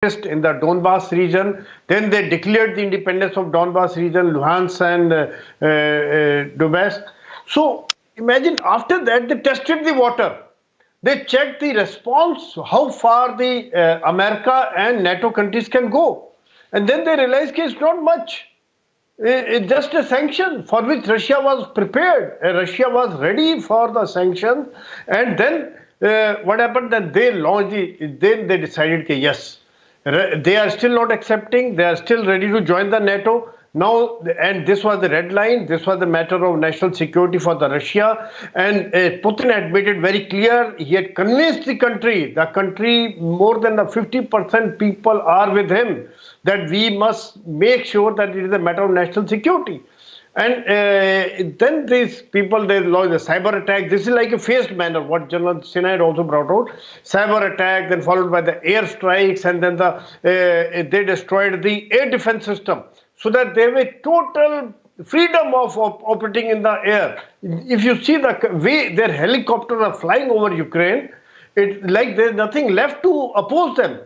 in the Donbass region. Then they declared the independence of Donbass region, Luhansk and Donetsk. So imagine after that they tested the water. They checked the response, how far the America and NATO countries can go. And then they realized that it's not much. It's just a sanction for which Russia was prepared. Russia was ready for the sanctions. And then what happened? Then they launched then they decided that yes, they are still not accepting. They are still ready to join the NATO. Now, and this was the red line. This was the matter of national security for the Russia. And Putin had made it very clear. He had convinced the country, more than the 50% people are with him, that we must make sure that it is a matter of national security. And then these people, they launched a cyber attack. This is like a phased manner, what General Sinha had also brought out. Cyber attack, then followed by the air strikes, and then they destroyed the air defense system, so that they have a total freedom of operating in the air. If you see the way their helicopters are flying over Ukraine, it's like there's nothing left to oppose them.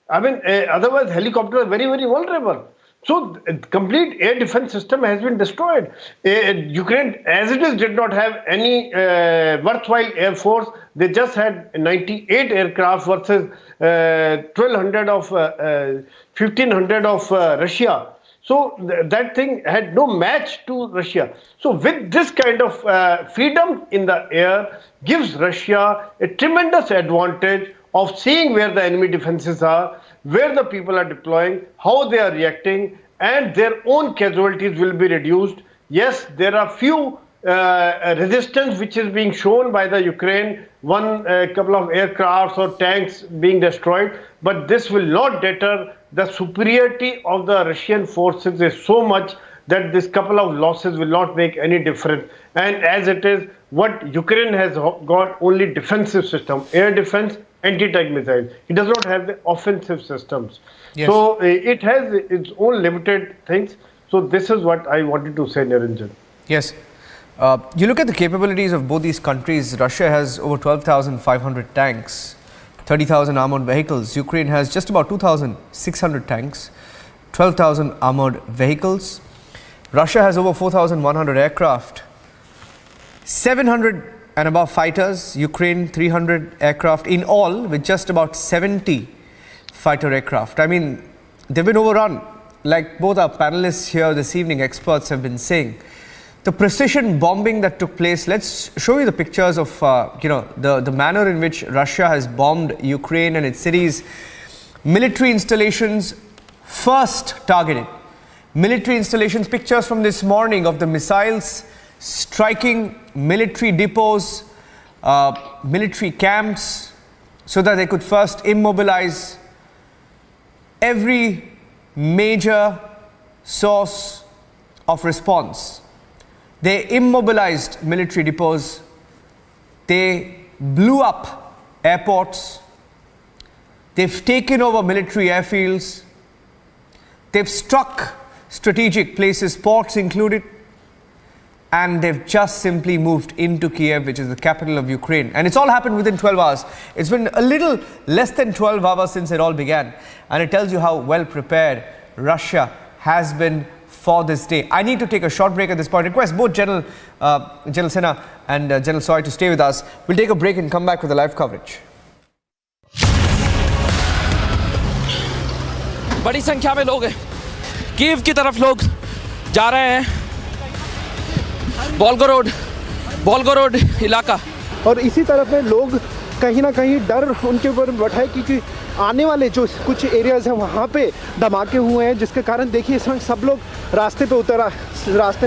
I mean, otherwise helicopters are very, very vulnerable. So complete air defense system has been destroyed. Ukraine, as it is, did not have any worthwhile air force. They just had 98 aircraft versus 1,200 of 1,500 of Russia. So that thing had no match to Russia. So with this kind of freedom in the air gives Russia a tremendous advantage of seeing where the enemy defenses are, where the people are deploying, how they are reacting, and their own casualties will be reduced. Yes, there are few resistance which is being shown by the Ukraine, couple of aircrafts or tanks being destroyed, but this will not deter. The superiority of the Russian forces is so much that this couple of losses will not make any difference. And as it is, what Ukraine has got only defensive system, air defense, anti-tank missiles. It does not have the offensive systems. Yes. So it has its own limited things. So this is what I wanted to say, Niranjan. Yes. You look at the capabilities of both these countries. Russia has over 12,500 tanks, 30,000 armored vehicles. Ukraine has just about 2,600 tanks, 12,000 armored vehicles. Russia has over 4,100 aircraft, 700 and above fighters. Ukraine 300 aircraft in all, with just about 70 fighter aircraft. I mean, they've been overrun. Like both our panelists here this evening, experts have been saying. The precision bombing that took place, let's show you the pictures of the manner in which Russia has bombed Ukraine and its cities. Military installations first targeted. Military installations, pictures from this morning of the missiles striking military depots, military camps, so that they could first immobilize every major source of response. They immobilized military depots. They blew up airports. They've taken over military airfields. They've struck strategic places, ports included. And they've just simply moved into Kiev, which is the capital of Ukraine. And it's all happened within 12 hours. It's been a little less than 12 hours since it all began. And it tells you how well prepared Russia has been for this day. I need to take a short break at this point. Request both General Sinha and General Soy to stay with us. We'll take a break and come back with the live coverage. बड़ी संख्या में लोग हैं Kyiv की तरफ लोग जा रहे हैं बोल्गोरोड इलाका और इसी तरफ में लोग कहीं ना कहीं डर उनके ऊपर बैठा है क्योंकि आने वाले जो कुछ एरियाज़ हैं वहाँ पे धमाके हुए हैं जिसके कारण देखिए इस वक्त सब लोग रास्ते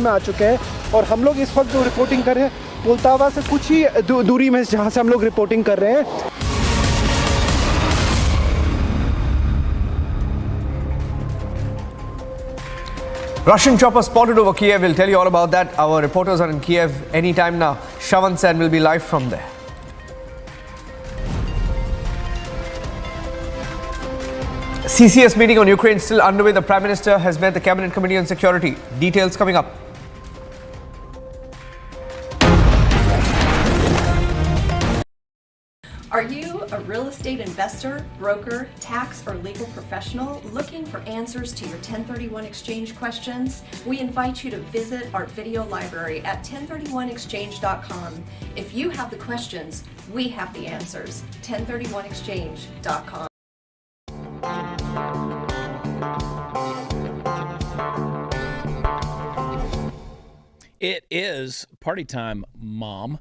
में आ चुके हैं और हम लोग इस वक्त जो रिपोर्टिंग कर रहे हैं पुलतावा से कुछ ही दूरी में जहाँ से हम लोग रिपोर्टिंग कर रहे हैं. Russian chopper spotted over Kiev. We'll tell you all about that. Our reporters are in Kiev anytime now. Shravan Sen will be live from there. CCS meeting on Ukraine still underway. The Prime Minister has met the Cabinet Committee on Security. Details coming up. Are you a real estate estate investor, broker, tax, or legal professional looking for answers to your 1031 exchange questions? We invite you to visit our video library at 1031exchange.com. If you have the questions, we have the answers. 1031exchange.com. It is party time, Mom.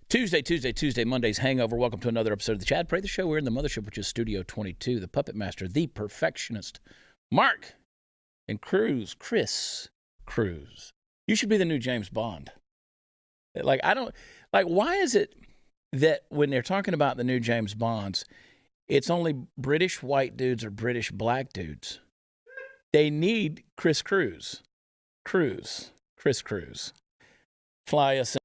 Tuesday, Monday's hangover. Welcome to another episode of the Chad Pray the Show. We're in the mothership, which is Studio 22. The Puppet Master, the Perfectionist, Mark, and Chris Cruz. You should be the new James Bond. Why is it that when they're talking about the new James Bonds, it's only British white dudes or British black dudes? They need Chris Cruz. Chris Cruz. Fly us in.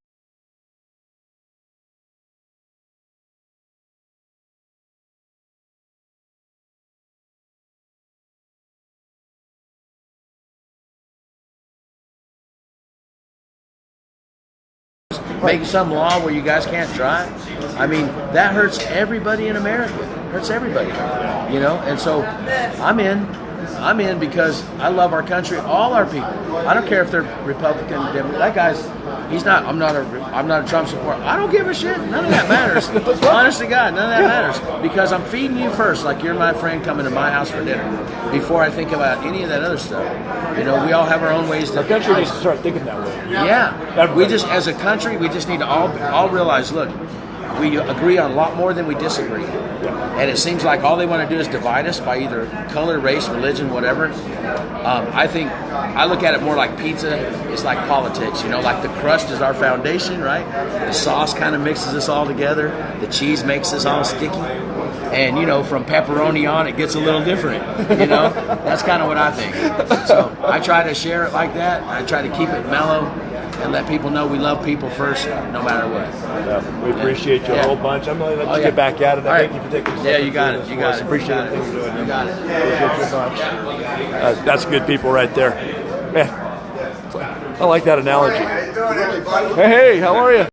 Make some law where you guys can't drive. I mean, that hurts everybody in America. Hurts everybody, you know. And so, I'm in because I love our country, all our people. I don't care if they're Republican, that guy's. He's not. I'm not a Trump supporter. I don't give a shit. None of that matters. Honest to God, none of that matters because I'm feeding you first, like you're my friend coming to my house for dinner. Before I think about any of that other stuff, you know, we all have our own ways to. Our country needs to start thinking that way. Yeah, we just, as a country, we just need to all realize. Look, we agree on a lot more than we disagree, and it seems like all they want to do is divide us by either color, race, religion, whatever. I think I look at it more like pizza. It's like politics, you know, like the crust is our foundation, right? The sauce kind of mixes us all together. The cheese makes us all sticky. And, you know, from pepperoni on, it gets a little different, you know? That's kind of what I think. So I try to share it like that. I try to keep it mellow and let people know we love people first, no matter what. Yeah, we appreciate you a whole bunch. I'm going to let you get back at it. Thank you for taking the Yeah, you got it. You got it. Appreciate everything you're doing. You got it. Appreciate you a bunch. That's good people right there. Man, I like that analogy. Hey, how are you?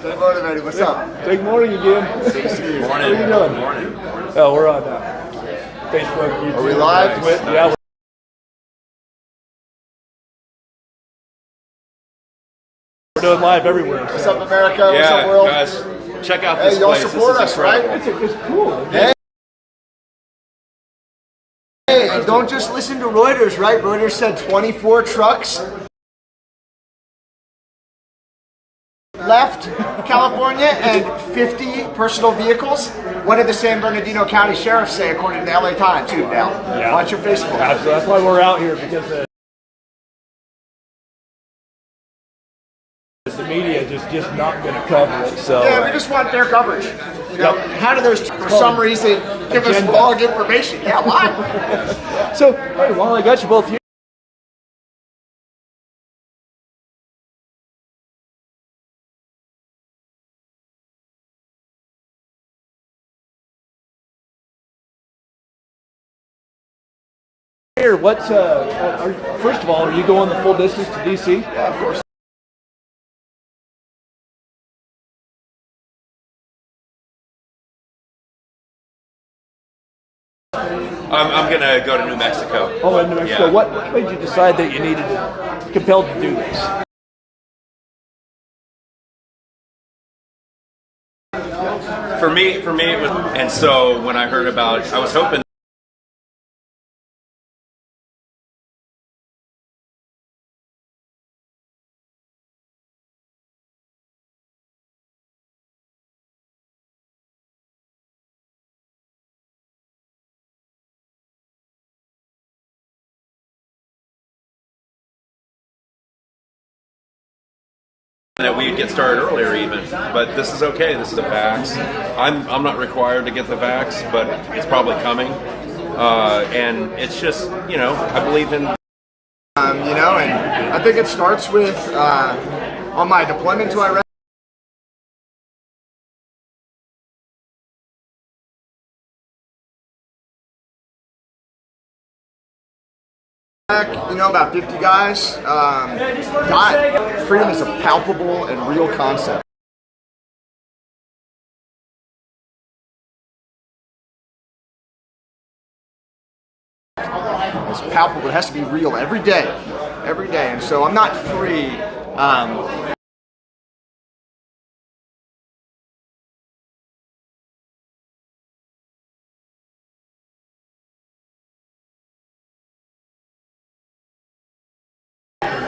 Good morning, Eddie. What's up? Good morning again. Morning. How are you doing? Morning. Oh, we're on Facebook, YouTube. Are we live? Twitter. Yeah. We're doing live everywhere. What's up, America? What's up, world? Guys, check out this Hey, y'all place. support This is us, right? incredible. It's cool. Hey, and don't just listen to Reuters, right? Reuters said 24 trucks left California and 50 personal vehicles. What did the San Bernardino County Sheriff say, according to the LA Times? Too, now, watch your Facebook. Absolutely. That's why we're out here, because the media is just not going to cover it. So Yeah, we just want fair coverage. You know, how do those, for some reason, give us wrong information? Yeah, why? So, hey, while I got you both here. What? First of all, are you going the full distance to DC? Yeah, of course. I'm going to go to New Mexico. Oh, in New Mexico. Yeah. What made you decide that you compelled to do this? For me, it was, and so when I heard about, I was hoping. That we'd get started earlier even, but this is okay. This is a vax. I'm not required to get the vax, but it's probably coming. And it's just, you know, I believe in. You know, and I think it starts with on my deployment to Iraq. You know about 50 guys died. Freedom is a palpable and real concept. It's palpable. It has to be real every day, and so I'm not free.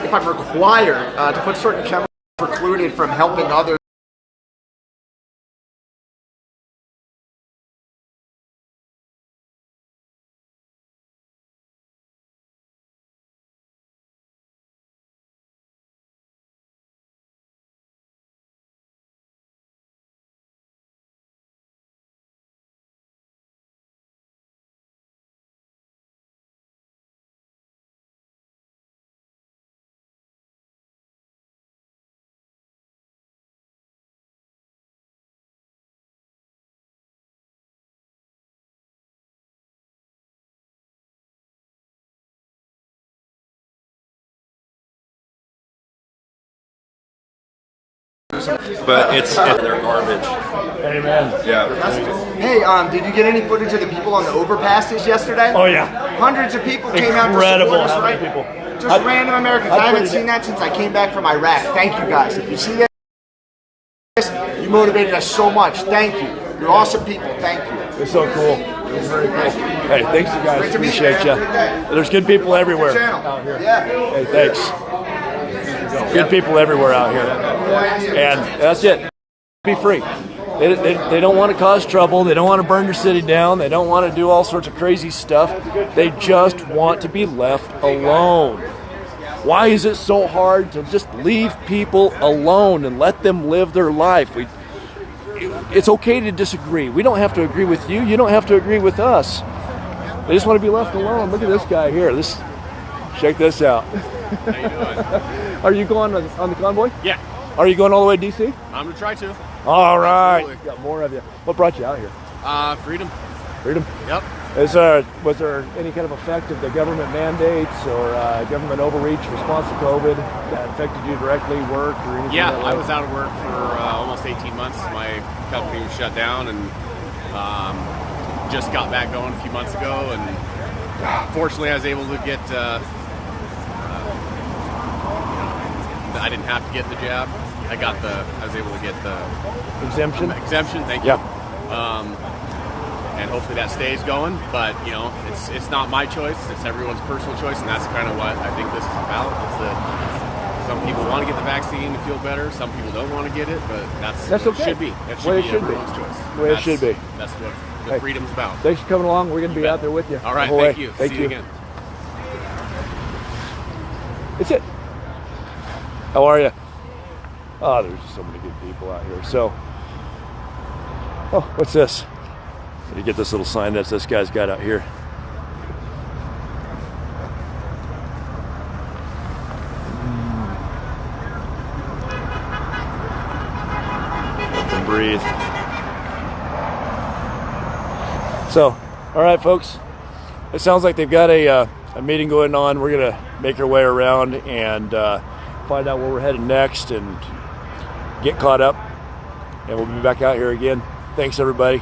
If I'm required to put certain chemicals precluded from helping others. But they're garbage. Amen. Yeah. Hey, did you get any footage of the people on the overpasses yesterday? Oh yeah. Hundreds of people came out to Incredible support us, how right? many people. Just random Americans. I haven't seen that since I came back from Iraq. Thank you guys. If you see this, you motivated us so much. Thank you. You're awesome people. Thank you. It's so cool. It's very cool. Hey, thanks you guys. Great to meet you, Appreciate you. man. There's good people everywhere Channel. out here. Yeah. Hey, thanks. Good people everywhere out here. And that's it. Be free. They don't want to cause trouble. They don't want to burn your city down. They don't want to do all sorts of crazy stuff. They just want to be left alone. Why is it so hard to just leave people alone and let them live their life? It's okay to disagree. We don't have to agree with you. You don't have to agree with us. They just want to be left alone. Look at this guy here. Check this out. How you doing? Are you going on the convoy? Yeah. Are you going all the way to DC? I'm gonna try to. All right. Absolutely. Got more of you. What brought you out here? Freedom. Freedom. Yep. Was there any kind of effect of the government mandates or government overreach response to COVID that affected you directly, work or anything? Yeah, I was out of work for almost 18 months. My company was shut down, and just got back going a few months ago. And fortunately, I was able to get. I didn't have to get the jab. I was able to get the exemption. Exemption. Thank you. Yeah. And hopefully that stays going. But it's not my choice. It's everyone's personal choice, and that's kind of what I think this is about. Is that some people want to get the vaccine to feel better. Some people don't want to get it, but that's what okay. It should be. That should Way be it should everyone's be. choice. Way it should be. That's what the freedom's about. Thanks for coming along. We're going to be bet. out there with you. All right. The whole Thank way. you. Thank See you you again. It's it. How are you? Oh, there's just so many good people out here. So, oh, what's this? You get this little sign that this guy's got out here. Let them breathe. So, all right, folks. It sounds like they've got a meeting going on. We're gonna make our way around and find out where we're headed next and get caught up. And we'll be back out here again. Thanks, everybody.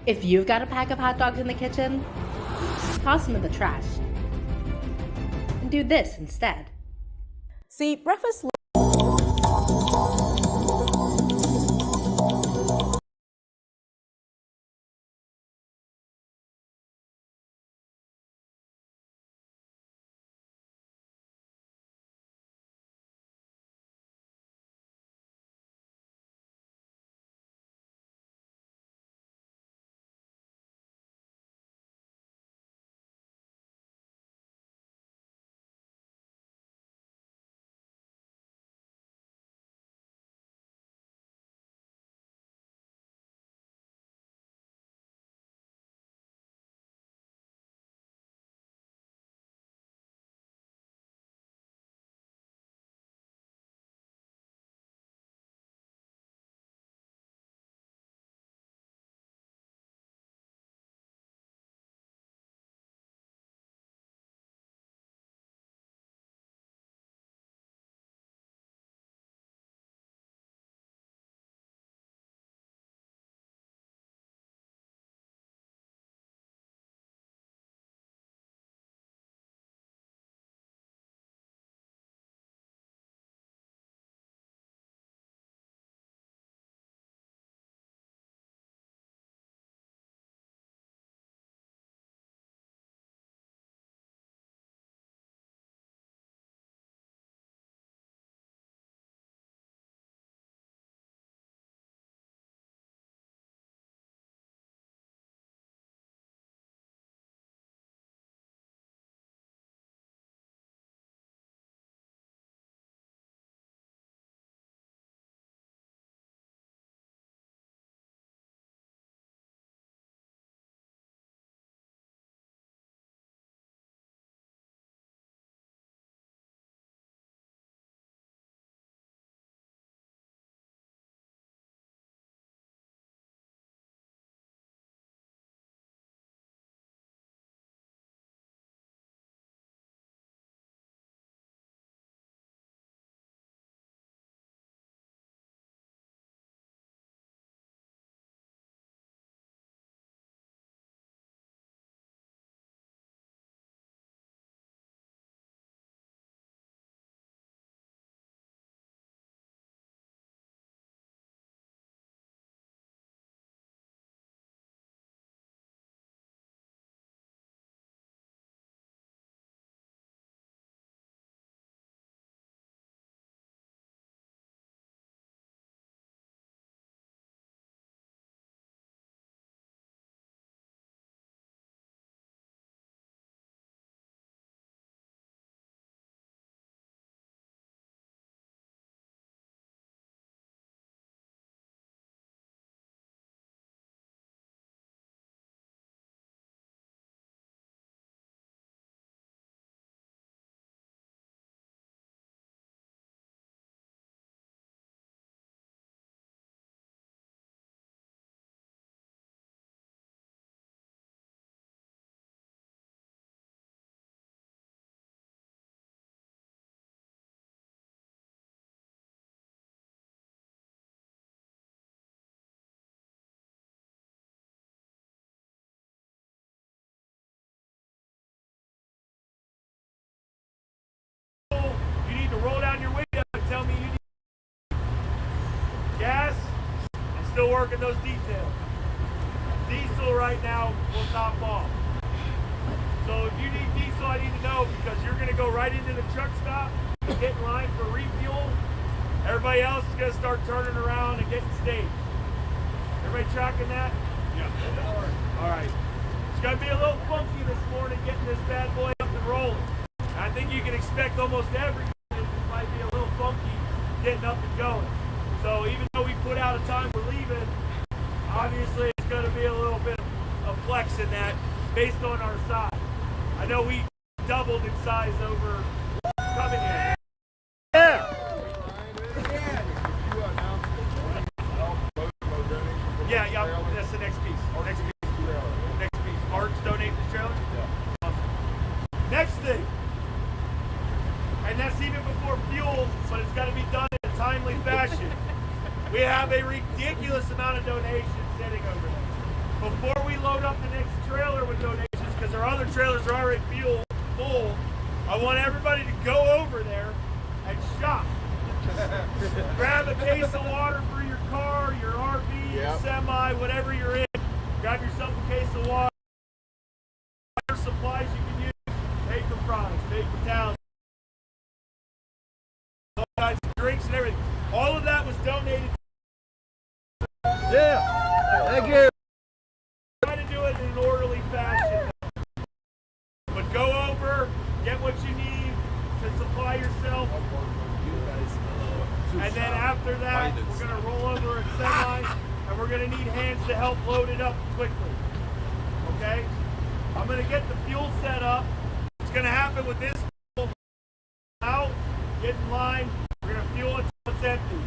If you've got a pack of hot dogs in the kitchen, toss them in the trash. And do this instead. See, breakfast. Roll down your window and tell me you need gas. I'm still working those details. Diesel right now will top off. So if you need diesel, I need to know, because you're going to go right into the truck stop and get in line for refuel. Everybody else is going to start turning around and getting staged. Everybody tracking that? Yeah. All right. It's going to be a little funky this morning getting this bad boy up and rolling. I think you can expect almost every might be a little funky getting up and going. So even though we put out a time we're leaving, obviously it's going to be a little bit of flex in that based on our size. I know we doubled in size over coming in. Yeah. Yeah, that's the next piece. Next piece. Mark's donating this trailer? Yeah. Awesome. Next thing. And that's even before fuel, but it's got to be done in a timely fashion. We have a ridiculous amount of donations sitting over there. Before load up the next trailer with donations because our other trailers are already full. I want everybody to go over there and shop. Grab a case of water for your car, your RV, your semi, whatever you're in. Grab yourself a case of water. Supplies you can use, paper products, paper towels, all kinds of drinks and everything. All of that was donated. Yeah, thank you. Try to do it in an orderly fashion. But go over, get what you need to supply yourself. And then after that, we're going to roll over a semi, and we're going to need hands to help load it up quickly. Okay? I'm going to get the fuel set up. What's going to happen with this fuel out, get in line, we're going to fuel it until it's empty.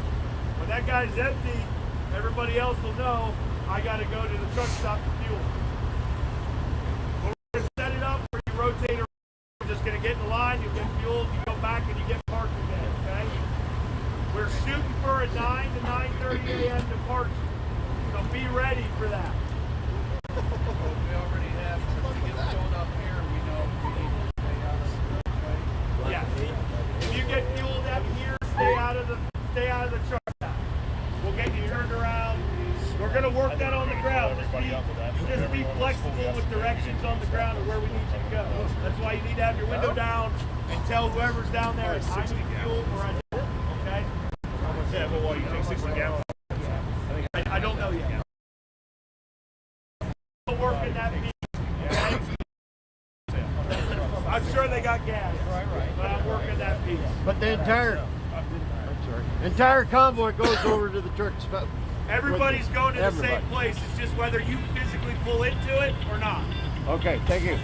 When that guy's empty, everybody else will know I got to go to the truck stop to fuel. We're going to set it up where you rotate around. You're just going to get in line, you get fueled, you go back and you get parked again, okay? We're shooting for a 9 to 9:30 a.m. departure. So be ready for that. We already have, if we get filled up here, we know we need to stay out of the way. Yeah. If you get fueled up here, stay out of the truck stop. We'll get you turned around. We're gonna work that on the ground. Just be flexible with directions on the ground of where we need you to go. That's why you need to have your window down and tell whoever's down there it's 60 fuel or I don't. Okay? Yeah, but what, you take 60 gallons? I don't know yet. Working that piece. Okay? I'm sure they got gas, but I'm working that piece. But the entire convoy goes over to the truck stop. Everybody's going to the same place. It's just whether you physically pull into it or not. Okay, thank you.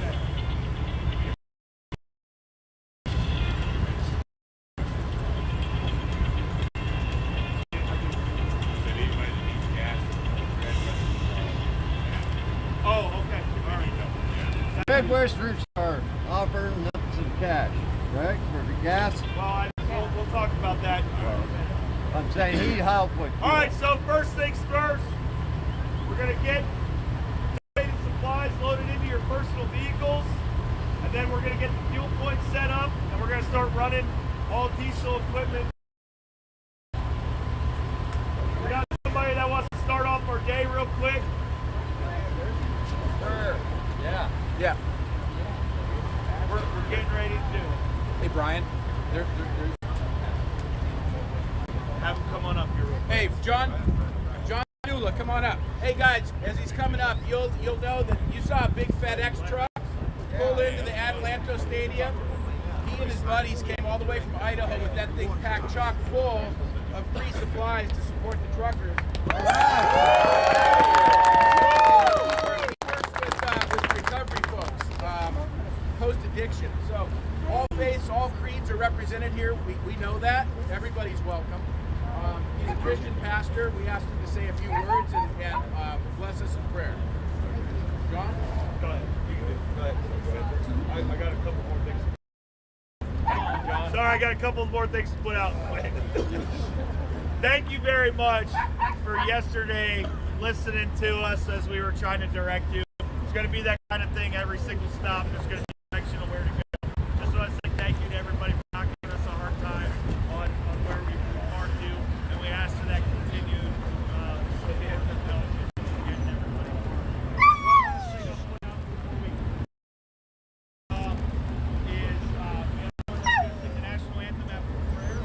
Midwesterners are offering up some cash, right, for the gas. Well, we'll talk about that. I'm saying he helped with. All right, so first things first, we're going to get supplies loaded into your personal vehicles, and then we're going to get the fuel points set up, and we're going to start running all diesel equipment. We got somebody that wants to start off our day real quick. Sure. Yeah. Yeah. We're getting ready to do it. Hey, Brian. Have him come on up here. Hey, John Dula, come on up. Hey, guys, as he's coming up, you'll know that you saw a big FedEx truck pull into the Adelanto Stadium. He and his buddies came all the way from Idaho with that thing packed chock full of free supplies to support the truckers. All right. Post-addiction. So all faiths, all creeds are represented here. We know that. Everybody's welcome. He's a Christian pastor. We asked him to say a few words and bless us in prayer. John? Go ahead. Go ahead. I got a couple more things. Sorry, I got a couple more things to put out. Thank you very much for yesterday listening to us as we were trying to direct you. It's going to be that kind of thing every single stop. There's going to be a direction of where to go. Just want to say thank you to everybody for not giving us a hard time on where we are to, and we ask for that continued getting everybody. The national anthem after prayer.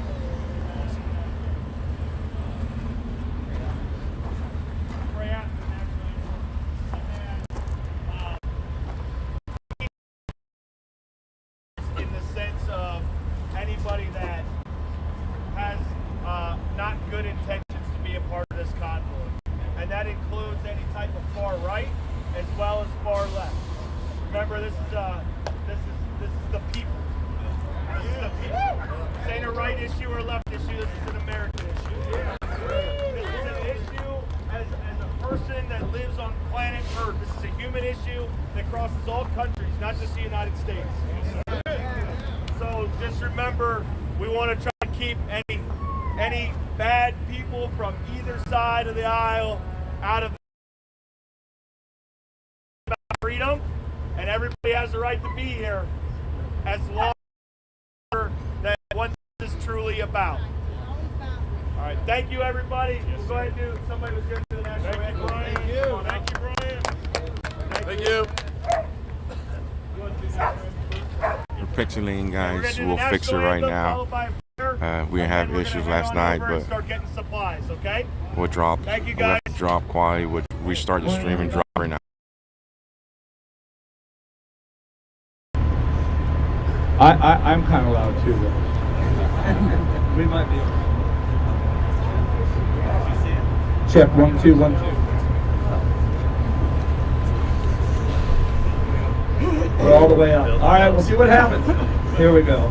Pray after the national anthem. In the sense of anybody that has not good intentions to be a part of this convoy, and that includes any type of far right as well as far left. Remember, this is the people. This is the people. This ain't a right issue or a left issue. This is an American issue. This is an issue as a person that lives on planet Earth. This is a human issue that crosses all countries, not just the United States. So just remember, we want to try to keep any bad people from either side of the aisle out of freedom, and everybody has the right to be here as long as that what this is truly about. All right, thank you, everybody. We'll go ahead and do. Somebody was going to do the national anthem. Thank you. Thank you, Brian. Thank you. The pixelating guys will fix it right now. We have issues last night, but we'll drop quality. We'll restart the stream and drop right now. I'm kind of loud too, though. We might be. Check 1 2 1 2. We're all the way up. All right, we'll see what happens. Here we go.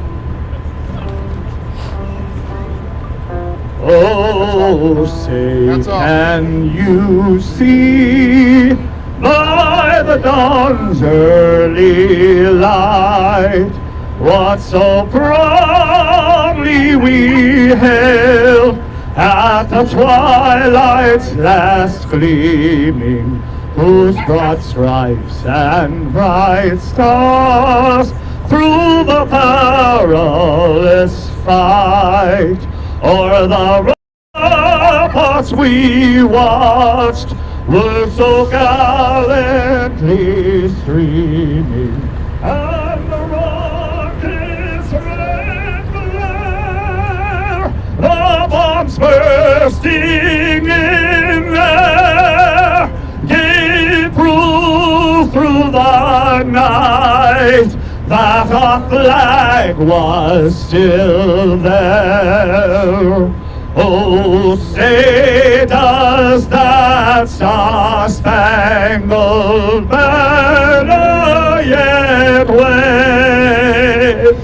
Oh, say can you see by the dawn's early light what so proudly we hailed at the twilight's last gleaming, whose broad stripes and bright stars through the perilous fight o'er the ramparts we watched were so gallantly streaming, and the rocket's red glare, the bombs bursting in air, gave proof through the night that our flag was still there. Oh, say does that star-spangled banner yet wave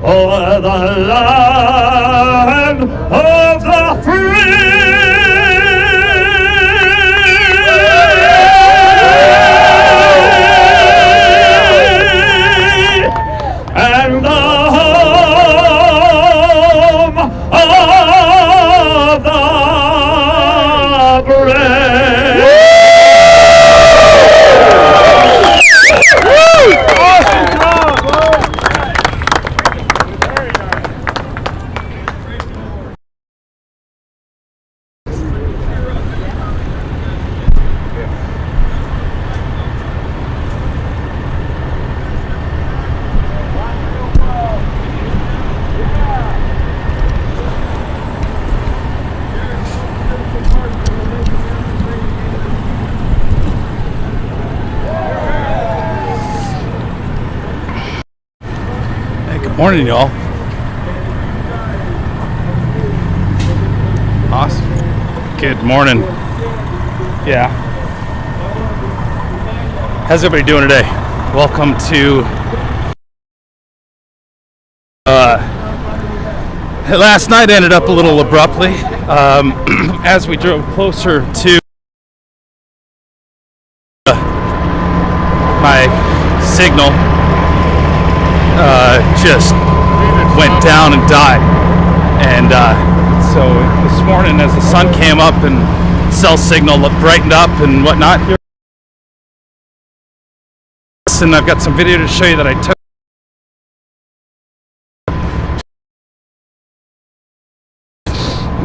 o'er the land of the free? And the home of the brave. Awesome job, Morning, y'all. Awesome. Good morning. Yeah. How's everybody doing today? Welcome to last night ended up a little abruptly as we drove closer to my signal just went down and died, and so this morning as the sun came up and cell signal brightened up and whatnot, and I've got some video to show you that I took.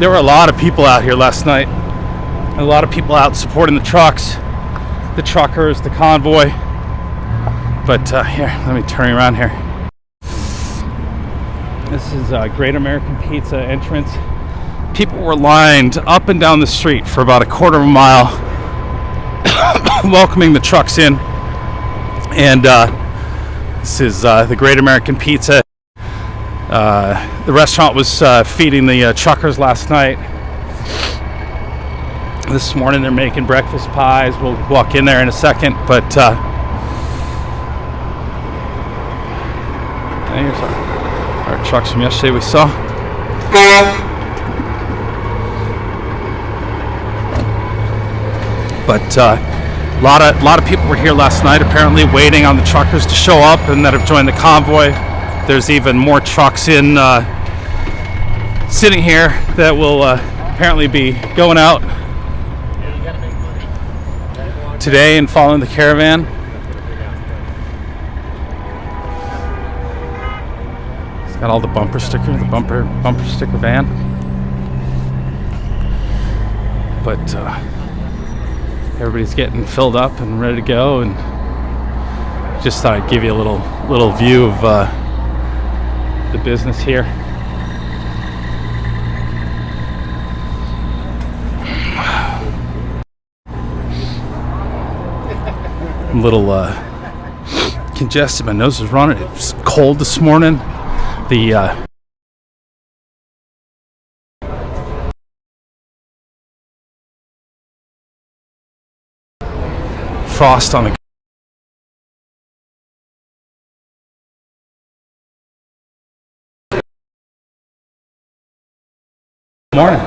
There were a lot of people out here last night, a lot of people out supporting the trucks, the truckers, the convoy. But here, let me turn you around here. This is Great American Pizza entrance. People were lined up and down the street for about a quarter of a mile welcoming the trucks in. And this is the Great American Pizza. The restaurant was feeding the truckers last night. This morning they're making breakfast pies. We'll walk in there in a second, but here's our trucks from yesterday we saw. But a lot of people were here last night, apparently waiting on the truckers to show up and that have joined the convoy. There's even more trucks in sitting here that will apparently be going out today and following the caravan. Got all the bumper sticker van. But everybody's getting filled up and ready to go, and just thought I'd give you a little view of the business here. I'm a little congested. My nose is running. It was cold this morning. The frost on the morning.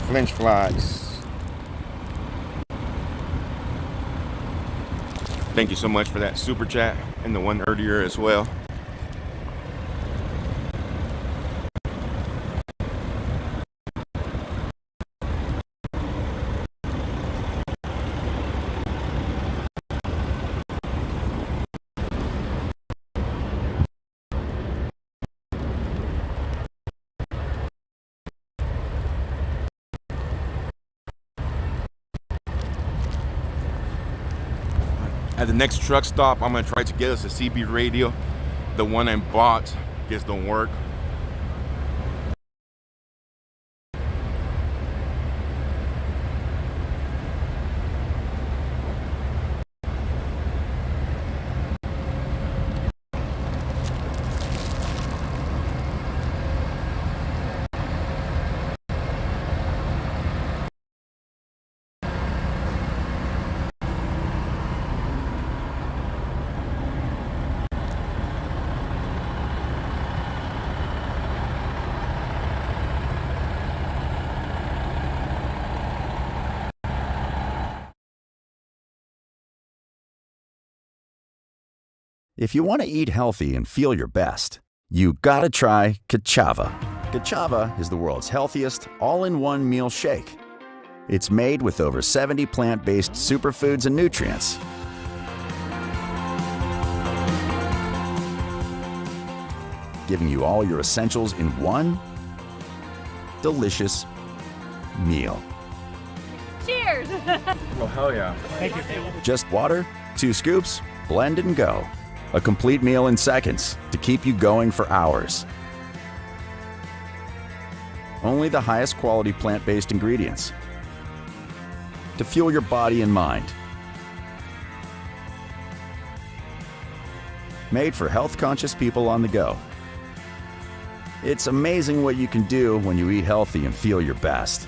French fries. Thank you so much for that super chat and the one earlier as well. At the next truck stop, I'm gonna try to get us a CB radio. The one I bought just don't work. If you want to eat healthy and feel your best, you gotta try Kachava. Kachava is the world's healthiest all-in-one meal shake. It's made with over 70 plant-based superfoods and nutrients. Giving you all your essentials in one delicious meal. Cheers! Oh, hell yeah. Thank you. Just water, 2 scoops, blend and go. A complete meal in seconds to keep you going for hours. Only the highest quality plant-based ingredients to fuel your body and mind. Made for health-conscious people on the go. It's amazing what you can do when you eat healthy and feel your best.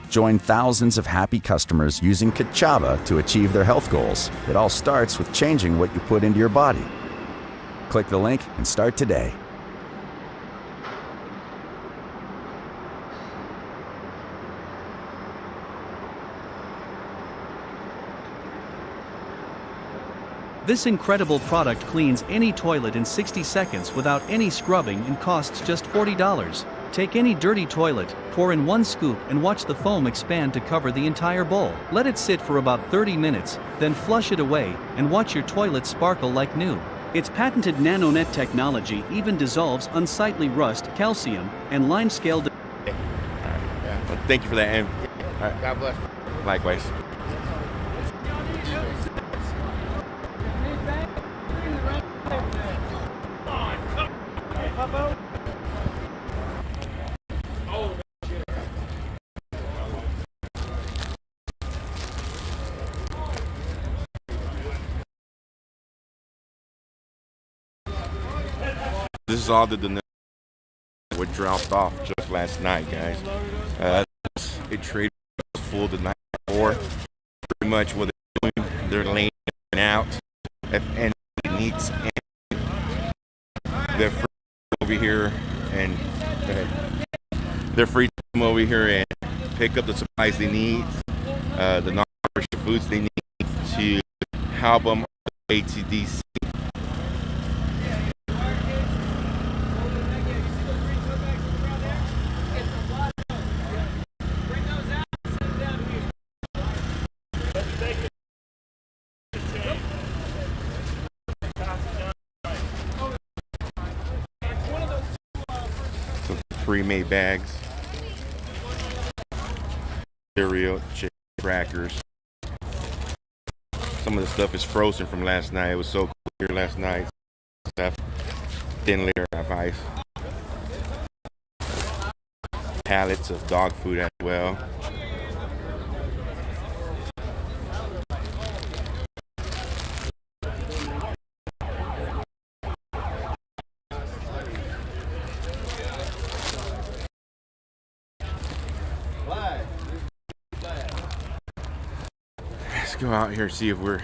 Join thousands of happy customers using Kachava to achieve their health goals. It all starts with changing what you put into your body. Click the link and start today. This incredible product cleans any toilet in 60 seconds without any scrubbing and costs just $40. Take any dirty toilet, pour in 1 scoop and watch the foam expand to cover the entire bowl. Let it sit for about 30 minutes, then flush it away and watch your toilet sparkle like new. Its patented NanoNet technology even dissolves unsightly rust, calcium, and lime scale. Well, thank you for that, and God bless. likewise. This is all the were dropped off just last night, guys. A trade was full the night before. Pretty much what they're doing, they're laying out. If anybody needs anything, they're free over here and they're free to come over here and pick up the supplies they need, the non-perishable foods they need to help them on the way to DC. Pre-made bags, cereal, chicken crackers. Some of the stuff is frozen from last night. It was so cold here last night. Stuff, thin layer of ice. Pallets of dog food as well. Let's go out here and see if we're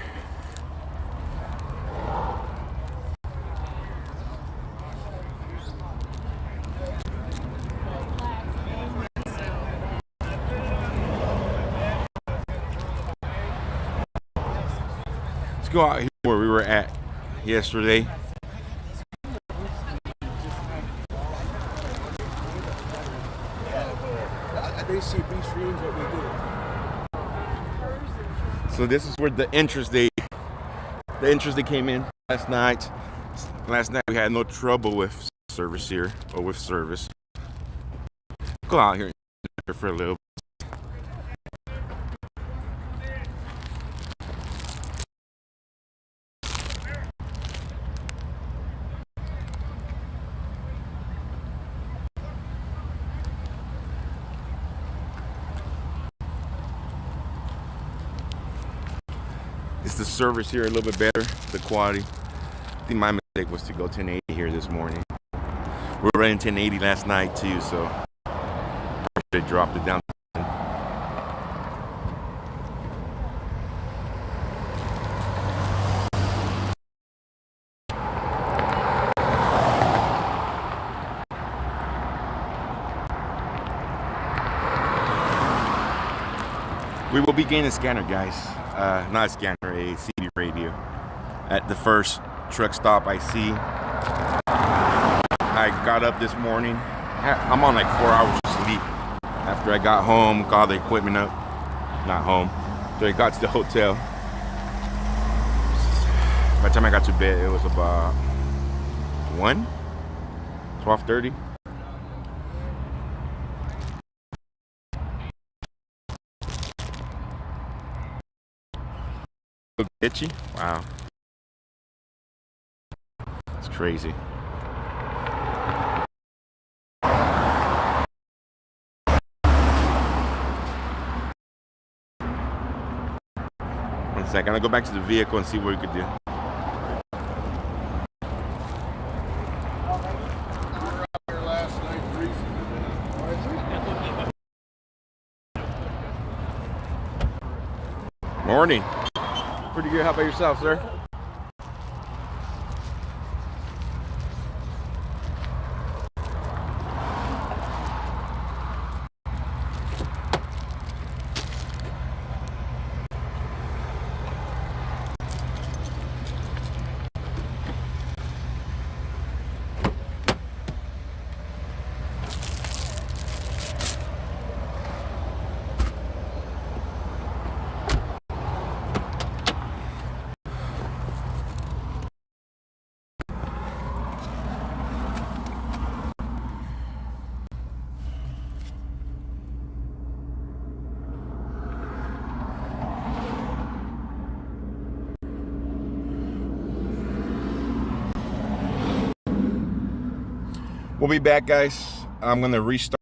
go out here where we were at yesterday. They see B streams what we do. So this is where the interest they came in last night. Last night we had no trouble with service here, or with service. Go out here for a little bit. makes the service here a little bit better, the quality. I think my mistake was to go 1080 here this morning. We were running 1080 last night too, so they dropped it down. We will be getting a scanner, guys. Not a scanner, a CD radio. At the first truck stop I see. I got up this morning. I'm on like 4 hours of sleep. After I got home, got all the equipment up. Not home. So I got to the hotel. By the time I got to bed, it was about 12:30. Itchy? Wow. It's crazy. One second, I'll go back to the vehicle and see what we could do. Morning. Pretty good. How about yourself, sir? We'll be back, guys. I'm going to restart.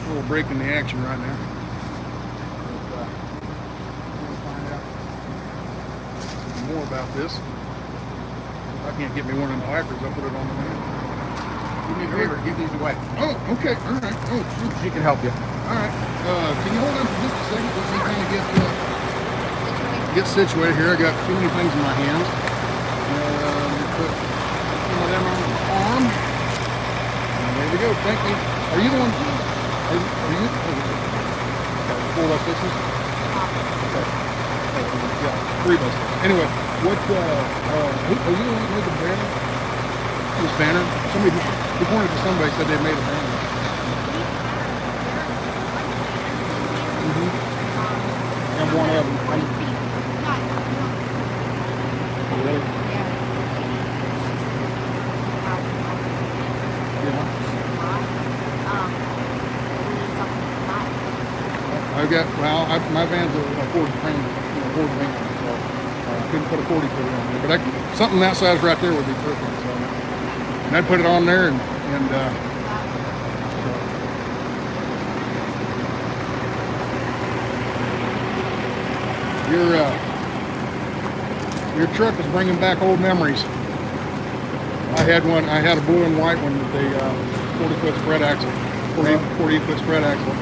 A little break in the action right now. But, we'll find out more about this. If I can't get me one of the wipers, I'll put it on the van. Do me a favor, give these away. Oh, okay, all right. Oh, shoot. She can help you. All right. Can you hold on for just a second? Let's see kind of get situated here. I got too many things in my hands. Put some of them on the arm. And there we go. Thank you. Are you the one? Are you? Four of us fixes? Okay. Yeah, three of us. Anyway, what? Are you the one who made the banner? This banner? Somebody he pointed to somebody said they made a banner. I'm one of them. Really? I've got, well, my van's a Ford van, so I couldn't put a 40 footer on there. But something that size right there would be perfect. So, and I'd put it on there and your truck is bringing back old memories. I had a blue and white one with a 40-foot spread axle, 48-foot spread axle.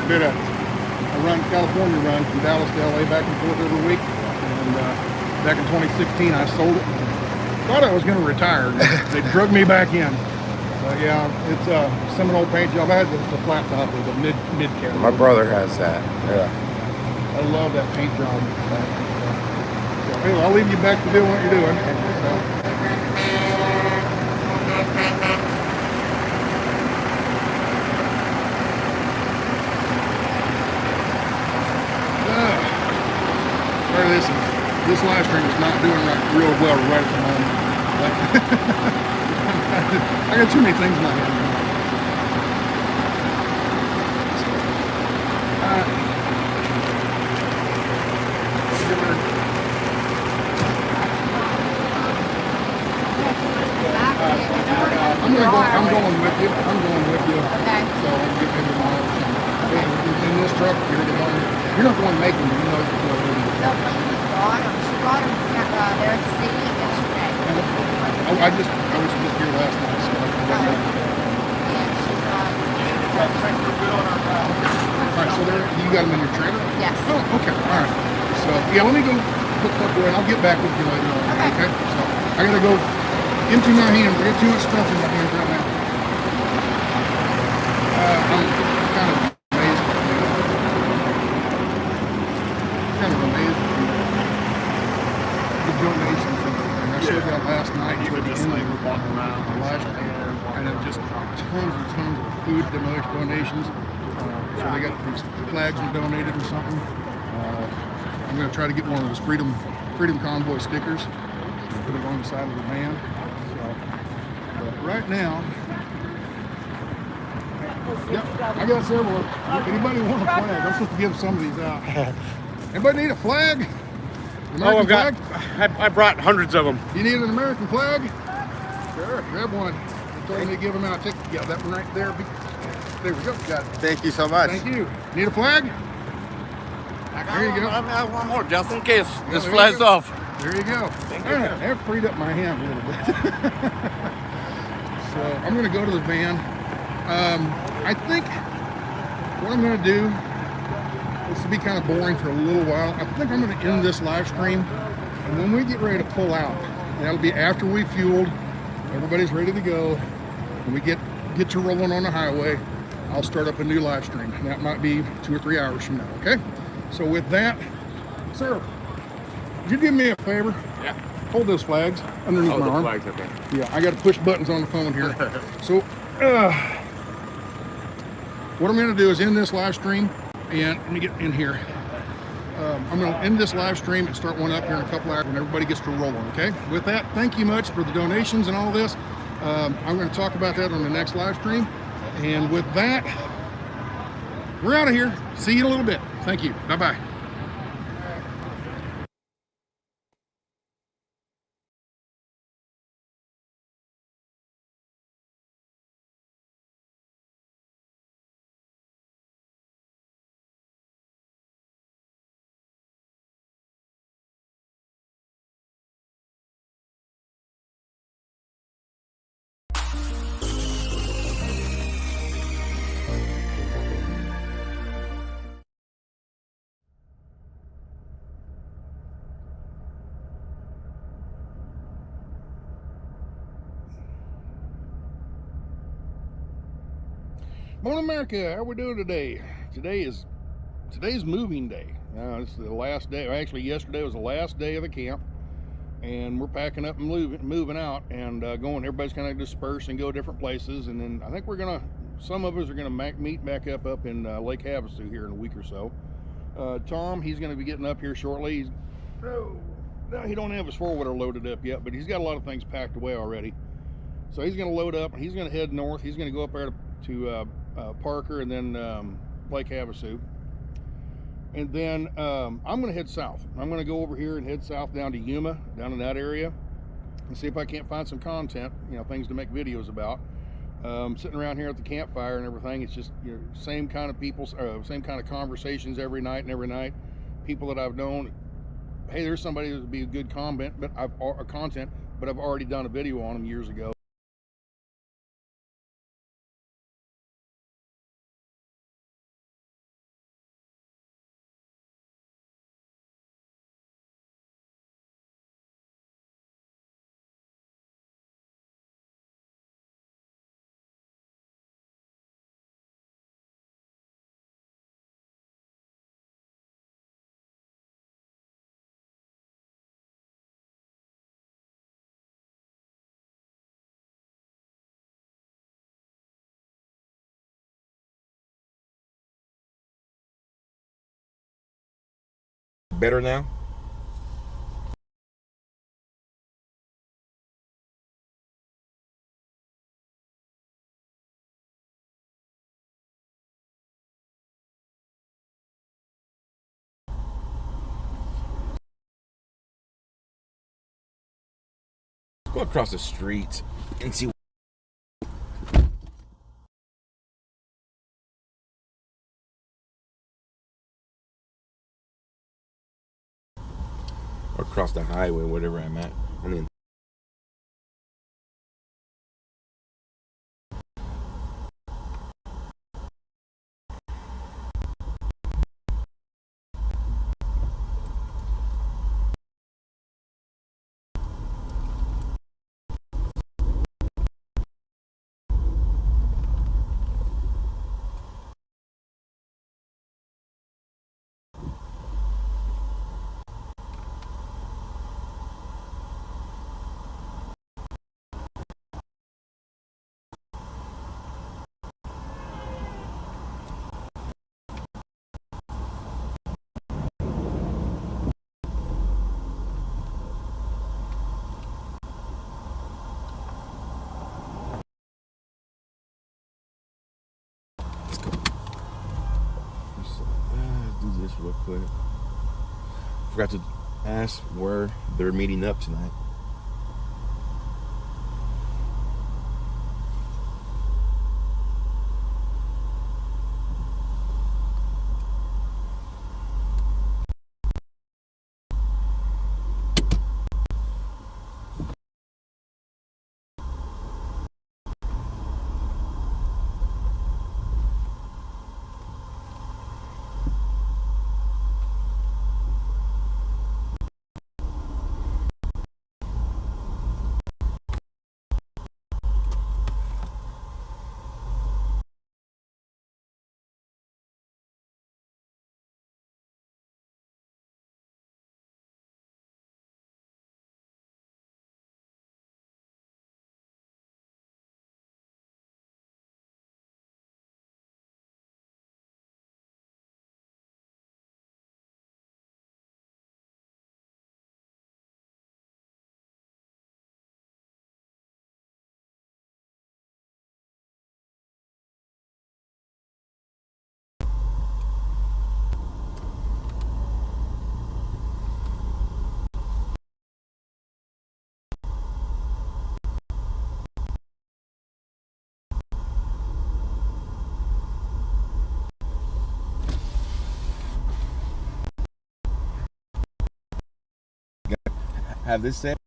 Yeah, I run California run from Dallas to LA back and forth every week, and back in 2016 I sold it. Thought I was going to retire. They drug me back in. Yeah, it's a Seminole paint job. I had the flat top with a mid cap. My brother has that. Yeah. I love that paint job. So, anyway, I'll leave you back to doing what you're doing. This live stream is not doing real well right at the moment. I got too many things in my hand. I'm going with you. Okay. So I'll get maybe tomorrow. In this truck, you're not the one making them. You know. She brought them there at the city yesterday. I was just here last night. So Alright, so there, you got them in your trailer? Yes. Oh, okay, alright. So, yeah, let me go put stuff away and I'll get back with you later on. Okay? So, I gotta go empty my hands. I got too much stuff in my hands right now. I'm kind of amazed. Donations and I showed that last night toward the end of walking around and then just tons and tons of food donations. So they got these flags were donated or something. I'm going to try to get one of those Freedom Convoy stickers and put it on the side of the van. So, but right now, yeah, I got several. Anybody want a flag? I'm supposed to give some of these out. Anybody need a flag? American flag? I brought hundreds of them. You need an American flag? Sure, grab one. They told me to give them out. Yeah, that one right there. There we go. Got it. Thank you so much. Thank you. Need a flag? There you go. I have one more just in case this flies off. There you go. Thank you. All right, that freed up my hand a little bit. So I'm going to go to the van. I think what I'm going to do, this will be kind of boring for a little while. I think I'm going to end this live stream, and when we get ready to pull out, that'll be after we fueled, everybody's ready to go, and we get to rolling on the highway, I'll start up a new live stream. That might be 2 or 3 hours from now, okay? So with that, sir, would you do me a favor? Yeah. Hold those flags underneath my arm. Flags, okay. Yeah, I got to push buttons on the phone here. So, what I'm going to do is end this live stream, and let me get in here. I'm going to end this live stream and start one up here in a couple hours when everybody gets to rolling, okay? With that, thank you much for the donations and all this. I'm going to talk about that on the next live stream. And with that, we're out of here. See you in a little bit. Thank you. Bye-bye. Morning, America. How we doing today? Today's moving day. It's the last day. Actually, yesterday was the last day of the camp, and we're packing up and moving out and going. Everybody's kind of disperse and go different places, and then I think some of us are gonna meet back up in Lake Havasu here in a week or so. Tom, he's gonna be getting up here shortly. No, he don't have his four-wheeler loaded up yet, but he's got a lot of things packed away already. So he's gonna load up and he's gonna head north. He's gonna go up there to Parker and then Lake Havasu. And then I'm going to head south. I'm going to go over here and head south down to Yuma, down in that area, and see if I can't find some content, things to make videos about. Sitting around here at the campfire and everything, it's just same kind of people, same kind of conversations every night. People that I've known. Hey, there's somebody that would be a good content, but I've already done a video on them years ago. Better now? Go across the street and see. Or across the highway, whatever I'm at. And then do this real quick. Forgot to ask where they're meeting up tonight. Have this set.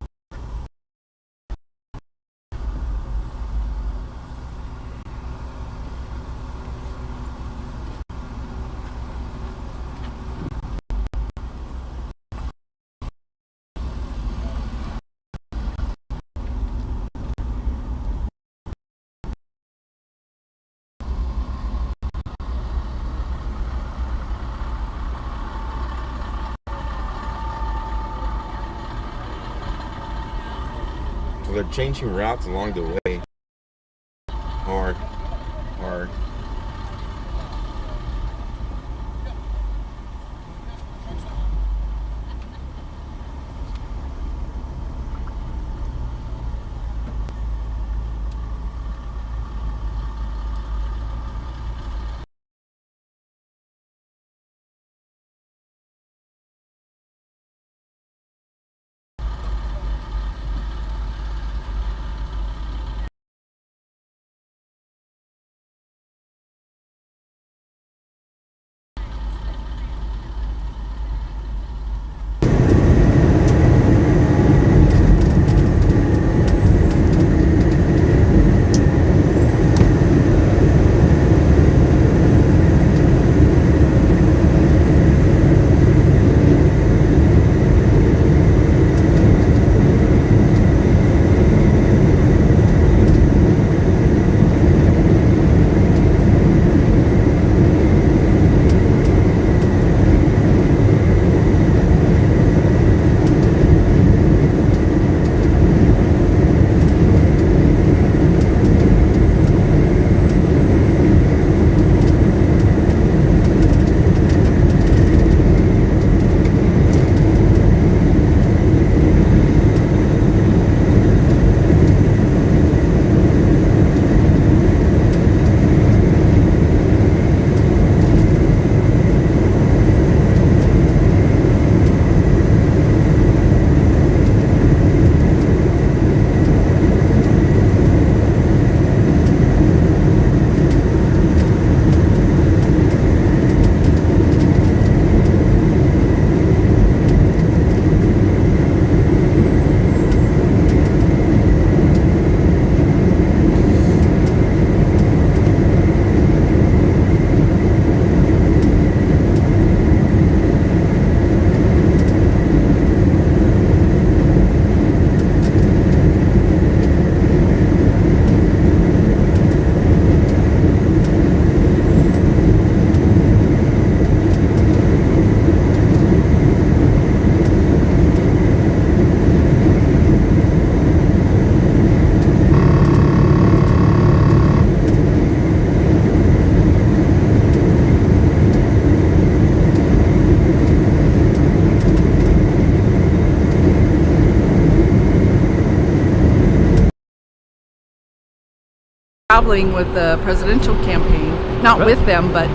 So they're changing routes along the way. Hard. Traveling with the presidential campaign, not with them, but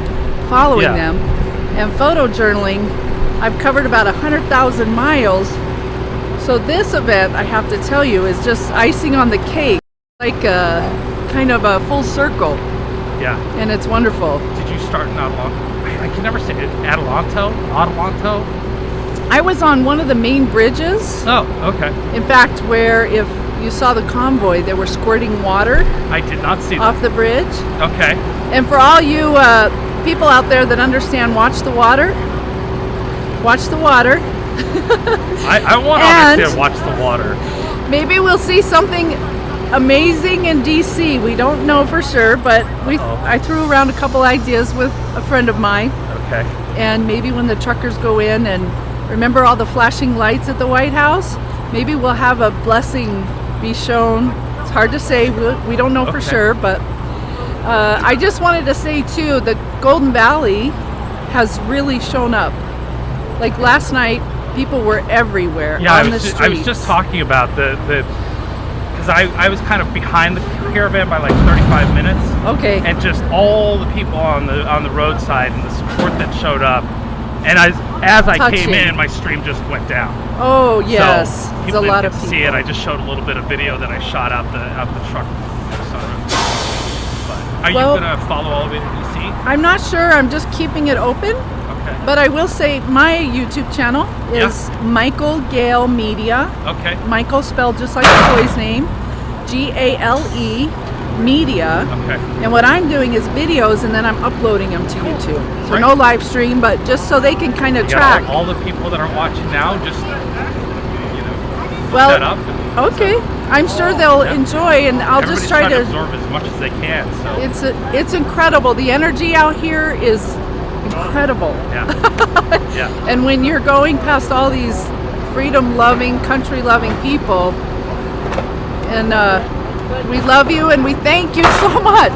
following them, and photojournaling. I've covered about 100,000 miles. So this event, I have to tell you, is just icing on the cake, like a kind of a full circle. Yeah. And it's wonderful. Did you start in Adelanto? I can never say it. Adelanto? I was on one of the main bridges. Oh, okay. In fact, where if you saw the convoy, they were squirting water. I did not see that. Off the bridge. Okay. And for all you people out there that understand, watch the water. Watch the water. I want to understand watch the water. Maybe we'll see something amazing in DC. We don't know for sure, but I threw around a couple ideas with a friend of mine. Okay. And maybe when the truckers go in and remember all the flashing lights at the White House, maybe we'll have a blessing be shown. It's hard to say. We don't know for sure, but I just wanted to say too, the Golden Valley has really shown up. Like last night, people were everywhere on the streets. I was just talking about because I was kind of behind the caravan by like 35 minutes. Okay. And just all the people on the roadside and the support that showed up. And as I came in, my stream just went down. Oh yes, so there's a lot of people. See it. I just showed a little bit of video that I shot out the truck. But are you gonna follow all the way to DC? I'm not sure. I'm just keeping it open. Okay. But I will say my YouTube channel is Michael Gale Media. Okay. Michael spelled just like the boy's name, Gale Media. Okay. And what I'm doing is videos, and then I'm uploading them to YouTube. So no live stream, but just so they can kind of track. All the people that are watching now, just set up. Okay. I'm sure they'll enjoy, and I'll just try to absorb as much as they can. So it's incredible. The energy out here is incredible. Yeah. Yeah. And when you're going past all these freedom-loving, country-loving people, And we love you and we thank you so much.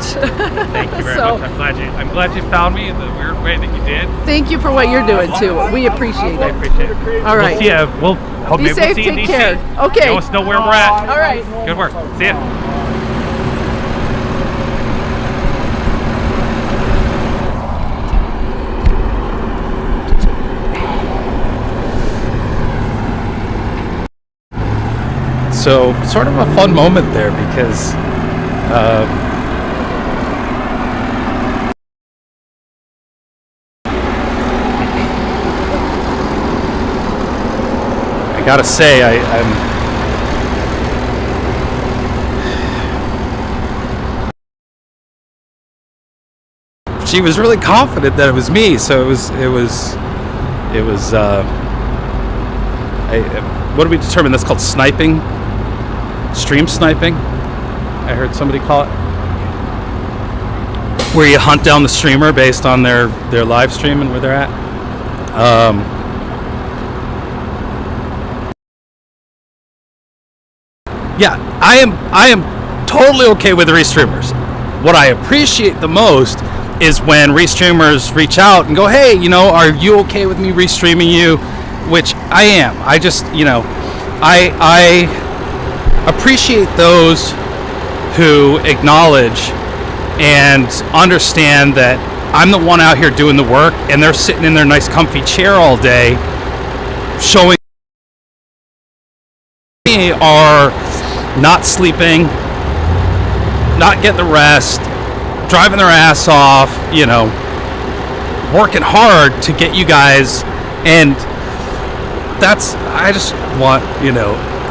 Thank you very much. I'm glad you found me in the weird way that you did. Thank you for what you're doing too. We appreciate it. I appreciate it. All right. We'll see ya. Be Maybe safe. we'll see you in Take DC. care. Okay. Let us know where we're at. All right. Good work. See ya. So, sort of a fun moment there because I gotta say, she was really confident that it was me, so it was what do we determine? That's called sniping. Stream sniping, I heard somebody call it, where you hunt down the streamer based on their live stream and where they're at. Yeah, I am totally okay with restreamers. What I appreciate the most is when restreamers reach out and go, hey, are you okay with me restreaming you? Which I am. I just, I appreciate those who acknowledge and understand that I'm the one out here doing the work and they're sitting in their nice comfy chair all day showing me are not sleeping, not getting the rest, driving their ass off, working hard to get you guys. And I just want,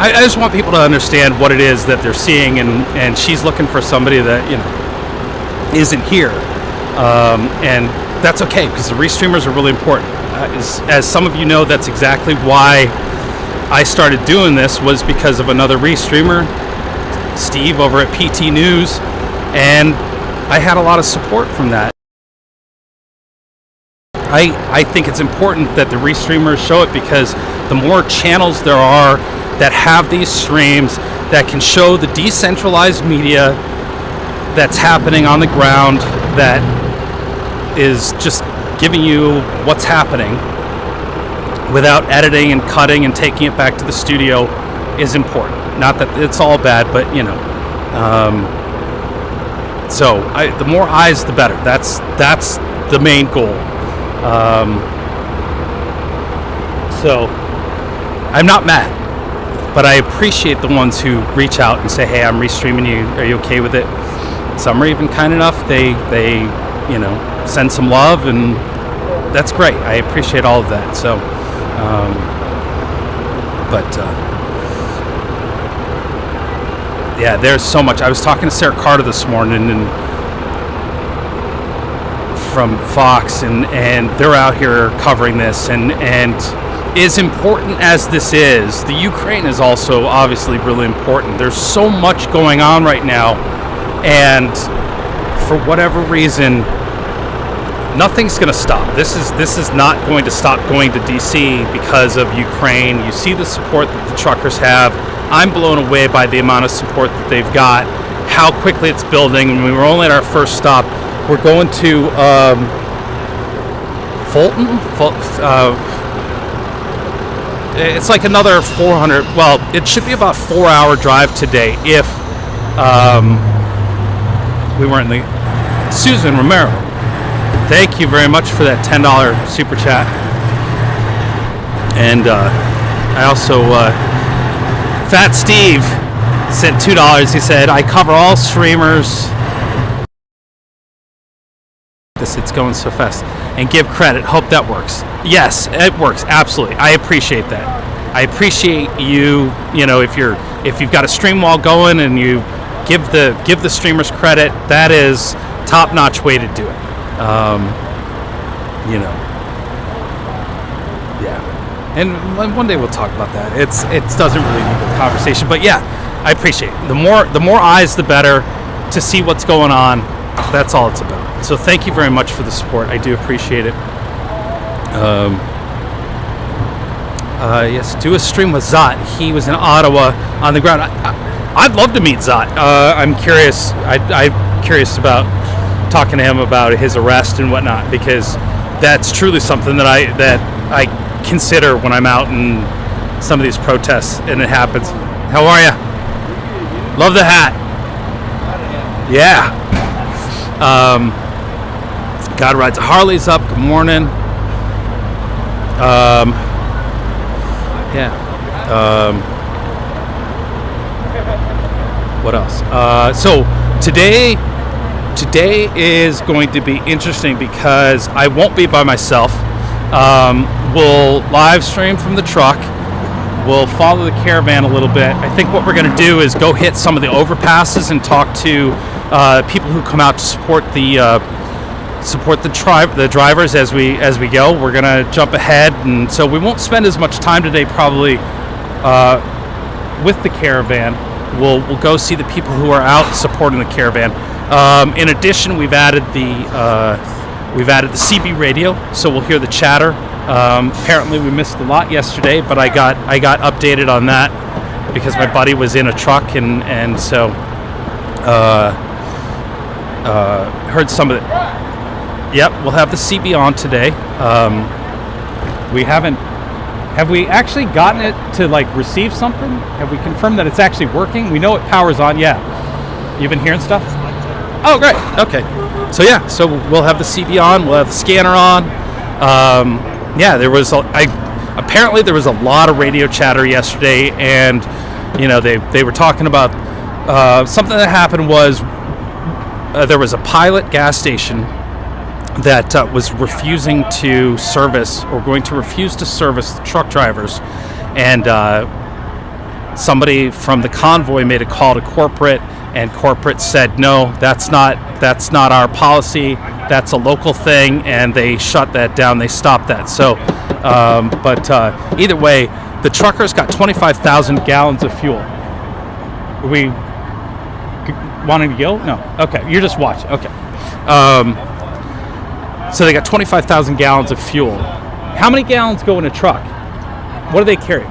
I just want people to understand what it is that they're seeing, and she's looking for somebody that isn't here, and that's okay because the restreamers are really important. As some of you know, that's exactly why I started doing this, was because of another restreamer, Steve over at PT News, and I had a lot of support from that. I think it's important that the restreamers show it because the more channels there are that have these streams that can show the decentralized media that's happening on the ground, that is just giving you what's happening without editing and cutting and taking it back to the studio, is important. Not that it's all bad, but so the more eyes the better. That's the main goal. So I'm not mad, but I appreciate the ones who reach out and say, hey, I'm restreaming you, are you okay with it? Some are even kind enough, they send some love, and that's great. I appreciate all of that. So yeah, there's so much. I was talking to Sarah Carter this morning and from Fox, and they're out here covering this, and as important as this is, the Ukraine is also obviously really important. There's so much going on right now, and for whatever reason, nothing's going to stop. This is not going to stop going to DC because of Ukraine. You see the support that the truckers have. I'm blown away by the amount of support that they've got, how quickly it's building. And we were only at our first stop. We're going to Fulton. It's like another 400. Well, it should be about 4-hour drive today if we weren't in the. Susan Romero, thank you very much for that $10 super chat. And I also Fat Steve sent $2. He said, I cover all streamers. It's going so fast. And give credit. Hope that works. Yes, it works. Absolutely. I appreciate that. I appreciate you. If you've got a stream wall going and you give the streamers credit, that is top-notch way to do it. Yeah. And one day we'll talk about that. It doesn't really need a conversation, but yeah, I appreciate it. The more eyes, the better to see what's going on. That's all it's about. So thank you very much for the support. I do appreciate it. Yes, do a stream with Zot. He was in Ottawa on the ground. I'd love to meet Zot. I'm curious. I'm curious about talking to him about his arrest and whatnot, because that's truly something that I consider when I'm out in some of these protests and it happens. How are you? Love the hat. Yeah. God rides a Harley's up. Good morning. What else? So today is going to be interesting because I won't be by myself. We'll live stream from the truck. We'll follow the caravan a little bit. I think what we're going to do is go hit some of the overpasses and talk to people who come out to support the drivers as we go. We're going to jump ahead, and so we won't spend as much time today probably with the caravan. We'll go see the people who are out supporting the caravan. In addition, we've added the CB radio, so we'll hear the chatter. Apparently, we missed a lot yesterday, but I got updated on that because my buddy was in a truck, and so heard some of it. Yep, we'll have the CB on today. Have we actually gotten it to receive something? Have we confirmed that it's actually working? We know it powers on. Yeah. You've been hearing stuff? Oh, great. Okay. So yeah, so we'll have the CB on. We'll have the scanner on. Apparently there was a lot of radio chatter yesterday, and they were talking about something that happened was there was a Pilot gas station that was refusing to service, or going to refuse to service the truck drivers, and somebody from the Convoy made a call to corporate, and corporate said no, that's not our policy, that's a local thing, and they shut that down. They stopped that. So but either way, the truckers got 25,000 gallons of fuel. Are we wanting to go? No. Okay, you're just watching. Okay. So they got 25,000 gallons of fuel. How many gallons go in a truck? What do they carry?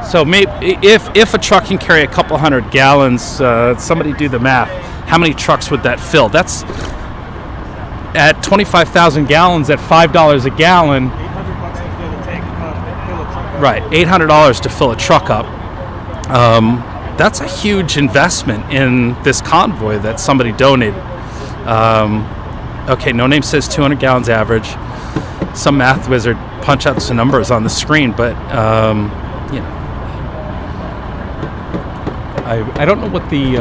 So maybe if a truck can carry a couple hundred gallons, somebody do the math. How many trucks would that fill? That's at 25,000 gallons at $5 a gallon. Right, $800 to fill a truck up. That's a huge investment in this convoy that somebody donated. Okay, No Name says 200 gallons average. Some math wizard punch out some numbers on the screen, but I don't know what the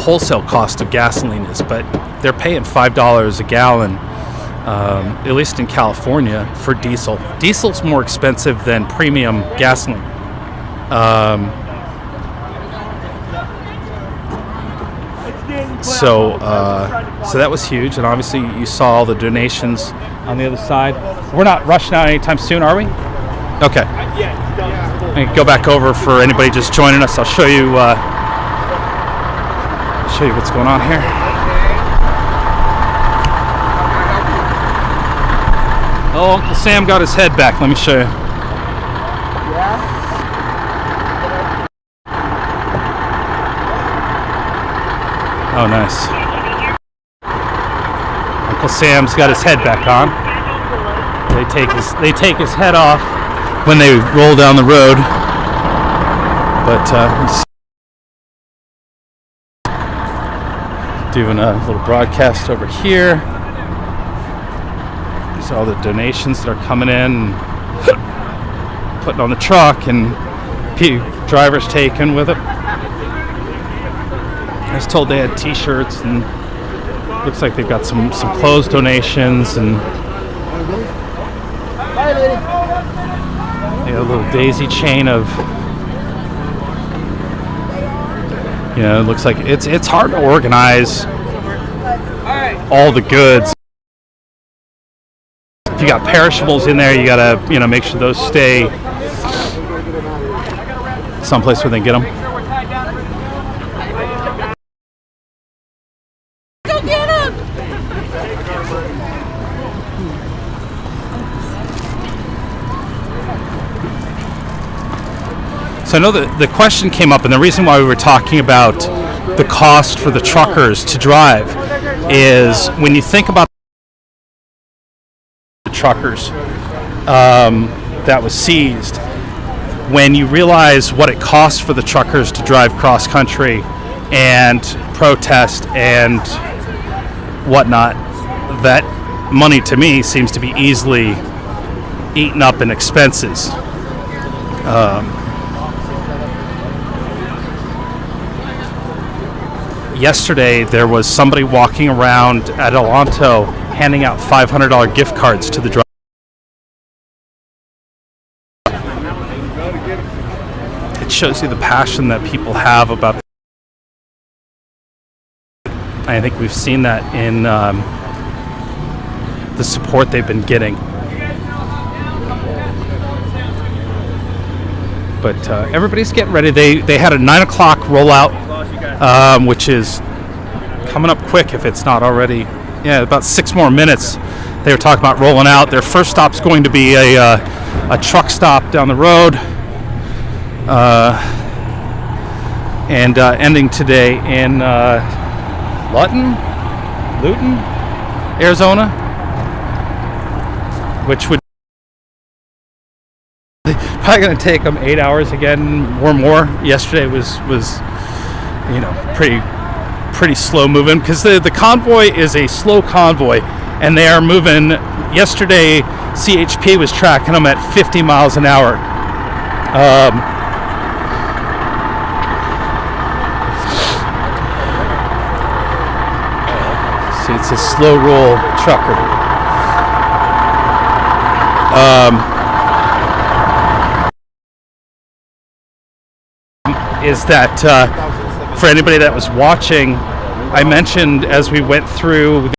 wholesale cost of gasoline is, but they're paying $5 a gallon, at least in California, for diesel. Diesel's more expensive than premium gasoline. So that was huge, and obviously you saw all the donations on the other side. We're not rushing out anytime soon, are we? Okay. I can go back over for anybody just joining us. I'll show you what's going on here. Oh, Uncle Sam got his head back. Let me show you. Oh, nice. Uncle Sam's got his head back on. They take his head off when they roll down the road. But doing a little broadcast over here. These are all the donations that are coming in, putting on the truck, and drivers taking with it. I was told they had t-shirts, and looks like they've got some clothes donations, and a little daisy chain of, it looks like it's hard to organize all the goods. If you got perishables in there, you gotta make sure those stay someplace where they get them. So I know that the question came up, and the reason why we were talking about the cost for the truckers to drive is when you think about the truckers that was seized, when you realize what it costs for the truckers to drive cross country and protest and whatnot, that money to me seems to be easily eaten up in expenses. Yesterday there was somebody walking around at Adelanto handing out $500 gift cards to the drivers. It shows you the passion that people have about. I think we've seen that in the support they've been getting. But everybody's getting ready. They had a 9 o'clock rollout, which is coming up quick if it's not already. Yeah, about 6 more minutes. They were talking about rolling out. Their first stop's going to be a truck stop down the road, and ending today in Luton, Arizona, which would probably going to take them 8 hours again or more. Yesterday was pretty slow moving because the convoy is a slow convoy, and they are moving. Yesterday CHP was tracking them at 50 miles an hour. See, it's a slow roll trucker. Is that for anybody that was watching, I mentioned as we went through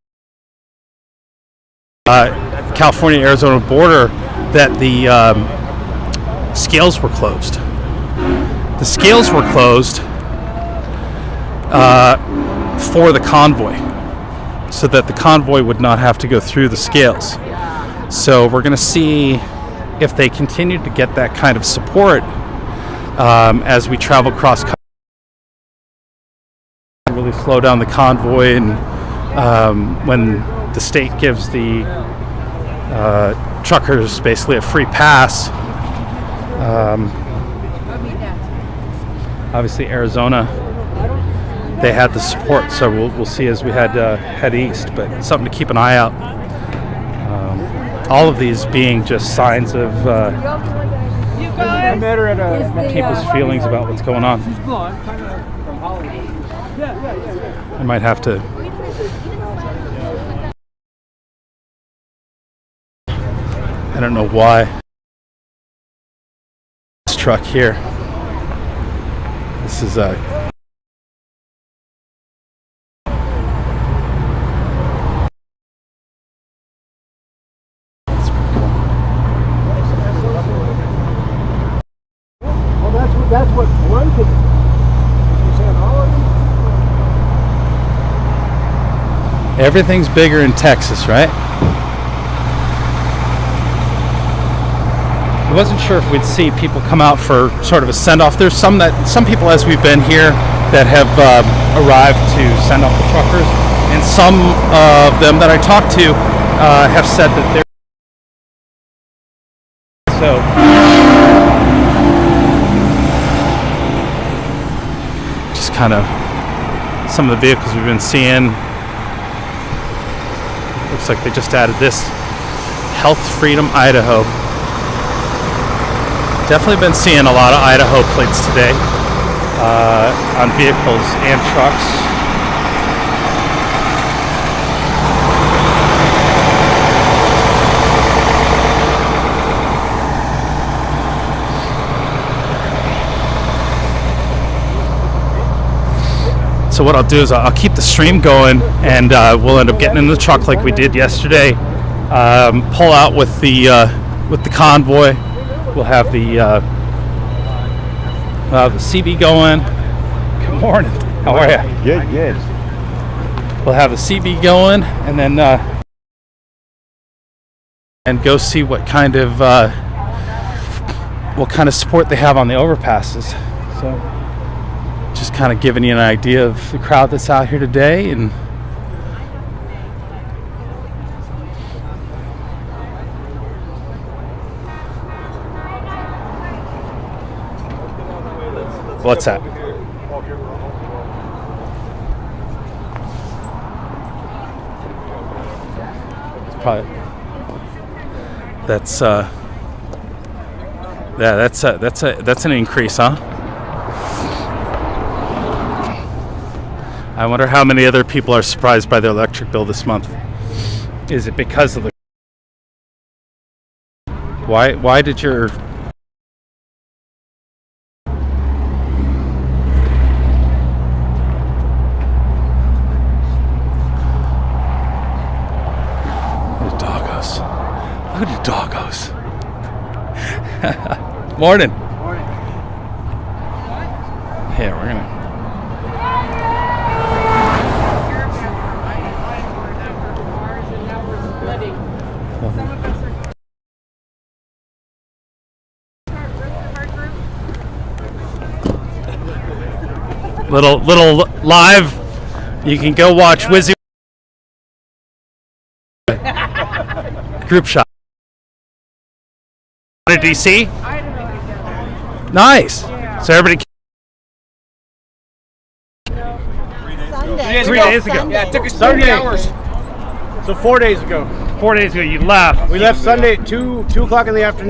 the California-Arizona border that the scales were closed. The scales were closed for the convoy, so that the convoy would not have to go through the scales. So we're going to see if they continue to get that kind of support as we travel cross country. Really slow down the convoy, and when the state gives the truckers basically a free pass. Obviously Arizona, they had the support, so we'll see as we head east, but something to keep an eye out. All of these being just signs of people's feelings about what's going on. I might have to. I don't know why. This truck here. This is a. That's what one could. Everything's bigger in Texas, right? I wasn't sure if we'd see people come out for sort of a send-off. There's some people as we've been here that have arrived to send off the truckers, and some of them that I talked to have said that they're so. Just kind of some of the vehicles we've been seeing. Looks like they just added this Health Freedom Idaho. Definitely been seeing a lot of Idaho plates today on vehicles and trucks. So what I'll do is I'll keep the stream going, and we'll end up getting in the truck like we did yesterday. Pull out with the convoy. We'll have the CB going. Good morning. How are you? Good. We'll have the CB going, and then and go see what kind of what kind of support they have on the overpasses. So just kind of giving you an idea of the crowd that's out here today. And what's that? It's probably that's that's an increase, huh? I wonder how many other people are surprised by their electric bill this month. Is it because of the why did your Look at the doggos. Morning. Morning. Here, we're gonna. Little live. You can go watch Wizzy group shot. To DC? Nice. So everybody. Sunday. 3 days ago. Sunday. Yeah, it took us 3 30 hours. So 4 days ago. 4 days ago, you left. We left Sunday at 2 o'clock in the afternoon.